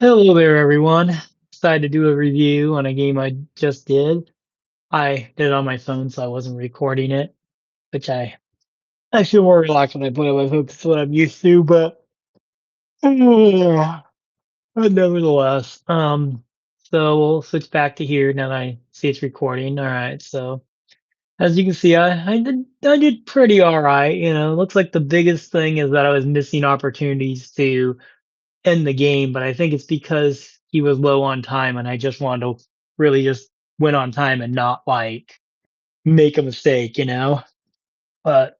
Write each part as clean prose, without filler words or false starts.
Hello there, everyone. Decided to do a review on a game I just did. I did it on my phone, so I wasn't recording it, which I feel more relaxed when I play on my phone. That's what I'm used to, but, but nevertheless, so we'll switch back to here now that I see it's recording. All right, so as you can see, I did pretty all right. Looks like the biggest thing is that I was missing opportunities to end the game, but I think it's because he was low on time and I just wanted to really just win on time and not like make a mistake. But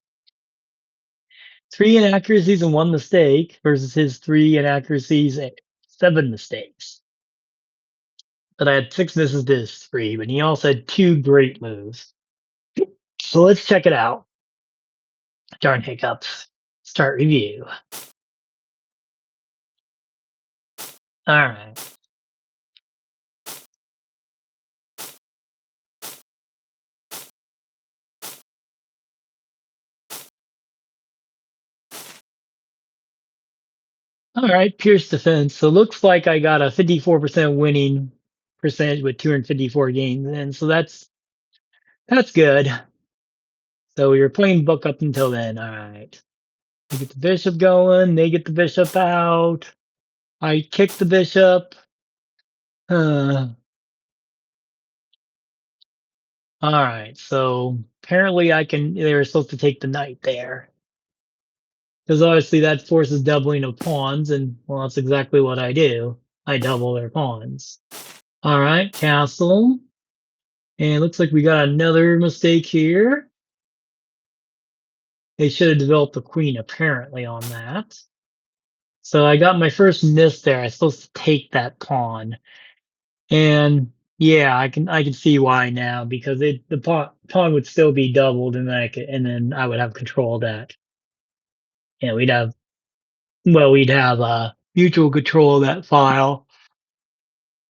three inaccuracies and one mistake versus his three inaccuracies and seven mistakes. But I had six misses to his three, but he also had two great moves. So let's check it out. Darn hiccups. Start review. All right. All right, Pierce defense. So looks like I got a 54% winning percentage with 254 games in. So that's good. So we were playing book up until then. All right. We get the bishop going. They get the bishop out. I kick the bishop. Uh, all right. So apparently they were supposed to take the knight there. Because obviously that forces doubling of pawns. And well, that's exactly what I do. I double their pawns. All right. Castle. And it looks like we got another mistake here. They should have developed the queen apparently on that. So I got my first miss there. I was supposed to take that pawn. And yeah, I can see why now because the pawn would still be doubled and then I would have control of that. Yeah, we'd have mutual control of that file.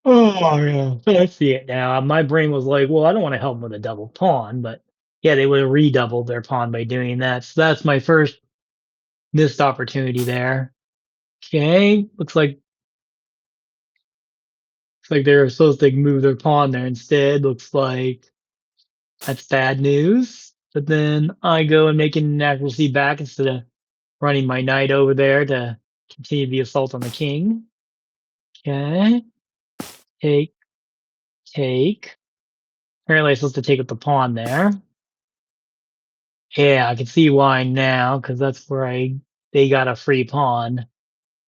Oh yeah, I see it now. My brain was like, well, I don't want to help them with a double pawn, but yeah, they would have redoubled their pawn by doing that. So that's my first missed opportunity there. Okay, looks like they were supposed to move their pawn there instead. Looks like that's bad news. But then I go and make an inaccuracy back instead of running my knight over there to continue the assault on the king. Okay. Take, take. Apparently I'm supposed to take up the pawn there. Yeah, I can see why now, because that's where they got a free pawn.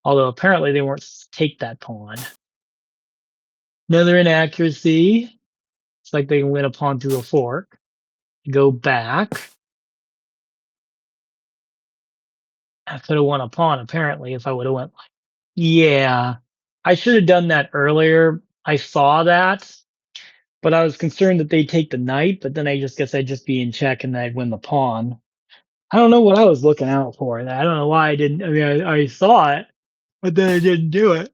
Although apparently they weren't supposed to take that pawn. Another inaccuracy. It's like they can win a pawn through a fork. Go back. I could have won a pawn apparently if I would have went like, yeah. I should have done that earlier. I saw that, but I was concerned that they'd take the knight, but then I just guess I'd just be in check and I'd win the pawn. I don't know what I was looking out for. I don't know why I didn't. I mean, I saw it, but then I didn't do it.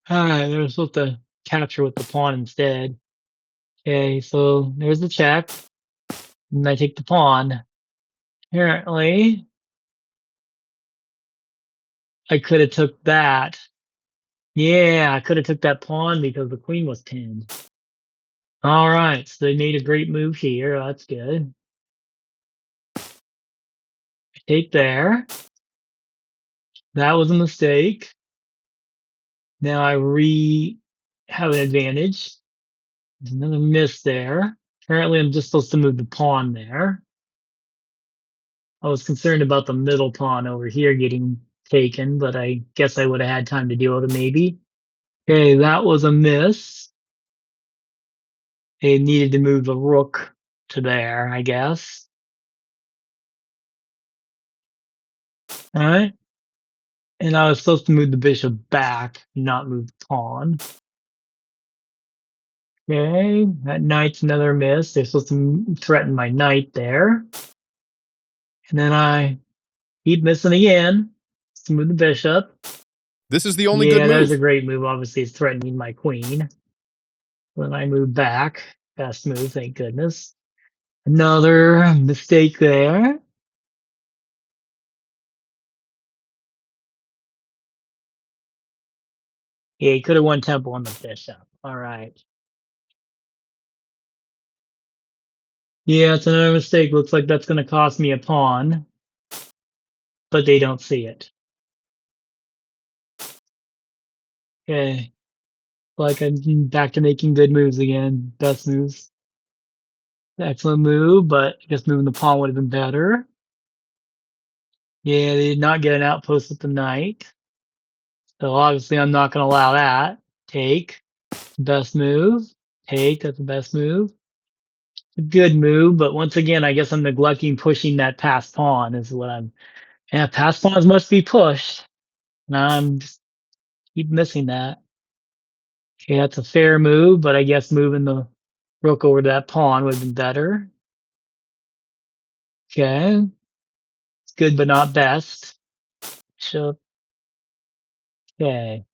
They were supposed to capture with the pawn instead. Okay, so there's the check, and I take the pawn. Apparently, I could have took that. Yeah, I could have took that pawn because the queen was pinned. All right, so they made a great move here. That's good. Take there. That was a mistake. Now I have an advantage. There's another miss there. Apparently, I'm just supposed to move the pawn there. I was concerned about the middle pawn over here getting taken, but I guess I would have had time to deal with it maybe. Okay, that was a miss. They needed to move the rook to there, I guess. All right. And I was supposed to move the bishop back, not move the pawn. Okay, that knight's another miss. They're supposed to threaten my knight there. And then I keep missing again. To move the bishop. This is the only Yeah, good there's a move. great move. Obviously, it's threatening my queen. When I move back, best move, thank goodness. Another mistake there. Yeah, he could have won tempo on the bishop. All right. Yeah, it's another mistake. Looks like that's going to cost me a pawn, but they don't see it. Okay. Like I'm back to making good moves again. Best moves. Excellent move, but I guess moving the pawn would have been better. Yeah, they did not get an outpost with the knight. So obviously I'm not going to allow that. Take. Best move. Take. That's the best move. A good move, but once again, I guess I'm neglecting pushing that passed pawn is what I'm. Yeah, passed pawns must be pushed. And I'm just keep missing that. Okay, that's a fair move, but I guess moving the rook over to that pawn would have been better. Okay. It's good, but not best. So, okay.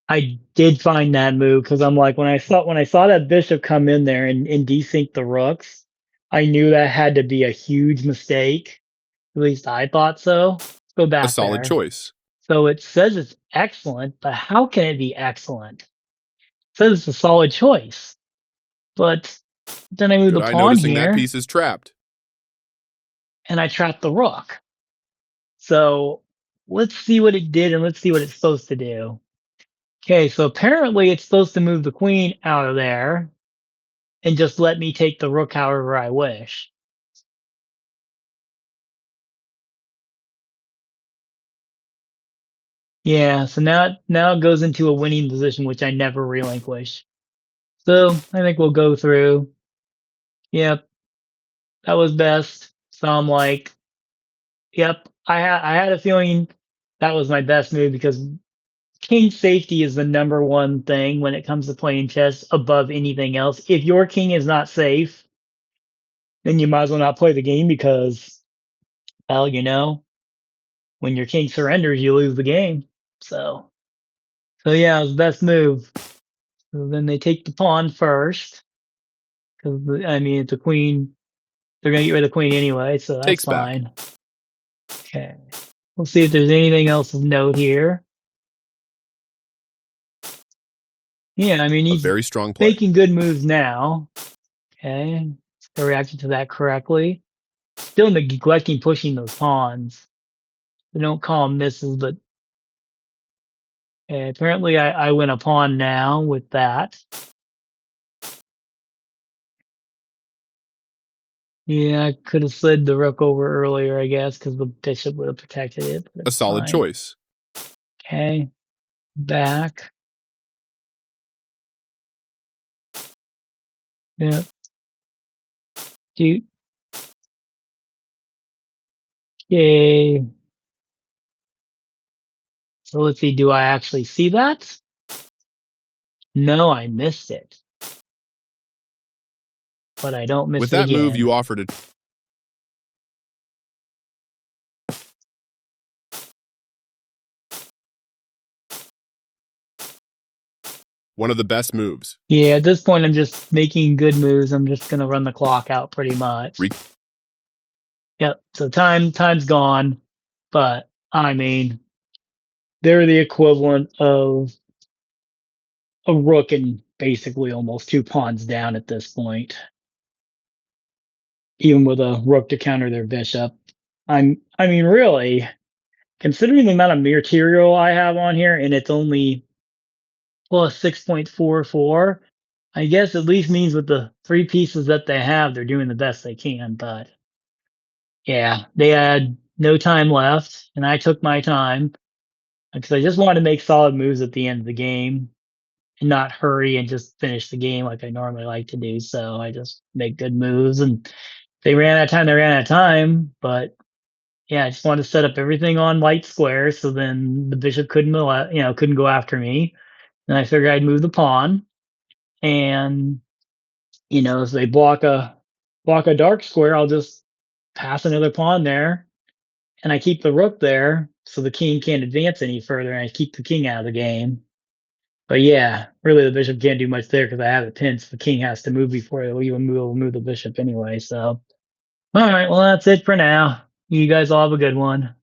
I did find that move because I'm like when I saw that bishop come in there and desync the rooks, I knew that had to be a huge mistake. At least I thought so. Let's go A back solid there. choice. So it says it's excellent, but how can it be excellent? It says it's a solid choice, but then I move the Good eye pawn noticing that here piece is trapped. and I trap the rook. So let's see what it did and let's see what it's supposed to do. Okay, so apparently it's supposed to move the queen out of there and just let me take the rook however I wish. Yeah, so now it goes into a winning position, which I never relinquish. So I think we'll go through. Yep, that was best. So I'm like, yep, I had a feeling that was my best move because king safety is the number one thing when it comes to playing chess above anything else. If your king is not safe, then you might as well not play the game because, well, when your king surrenders, you lose the game. So yeah, it was the best move. So then they take the pawn first because I mean it's a queen. They're gonna get rid of the queen anyway, so that's Takes back. fine. Okay, we'll see if there's anything else of note here. Yeah, I mean A he's very strong play. making good moves now. Okay, I reacted to that correctly. Still neglecting pushing those pawns. They don't call them misses, but apparently I win a pawn now with that. Yeah, I could have slid the rook over earlier, I guess, because the bishop would have protected it, but A it's solid fine. choice. Okay, back. Yeah, do okay. So let's see, do I actually see that? No, I missed it. But I don't miss With it that move, again. you offered one of the best moves. Yeah, at this point I'm just making good moves. I'm just gonna run the clock out pretty much. Yep. So time's gone, but I mean they're the equivalent of a rook and basically almost two pawns down at this point. Even with a rook to counter their bishop. I mean really, considering the amount of material I have on here and it's only plus 6.44, I guess at least means with the three pieces that they have, they're doing the best they can. But yeah, they had no time left, and I took my time because I just wanted to make solid moves at the end of the game and not hurry and just finish the game like I normally like to do. So I just make good moves, and they ran out of time. They ran out of time, but yeah, I just wanted to set up everything on white squares so then the bishop couldn't go after me. And I figured I'd move the pawn, and if they block a dark square, I'll just pass another pawn there, and I keep the rook there, so the king can't advance any further, and I keep the king out of the game. But yeah, really the bishop can't do much there because I have it pinned, so the king has to move before he'll even move the bishop anyway. So, all right, well that's it for now. You guys all have a good one.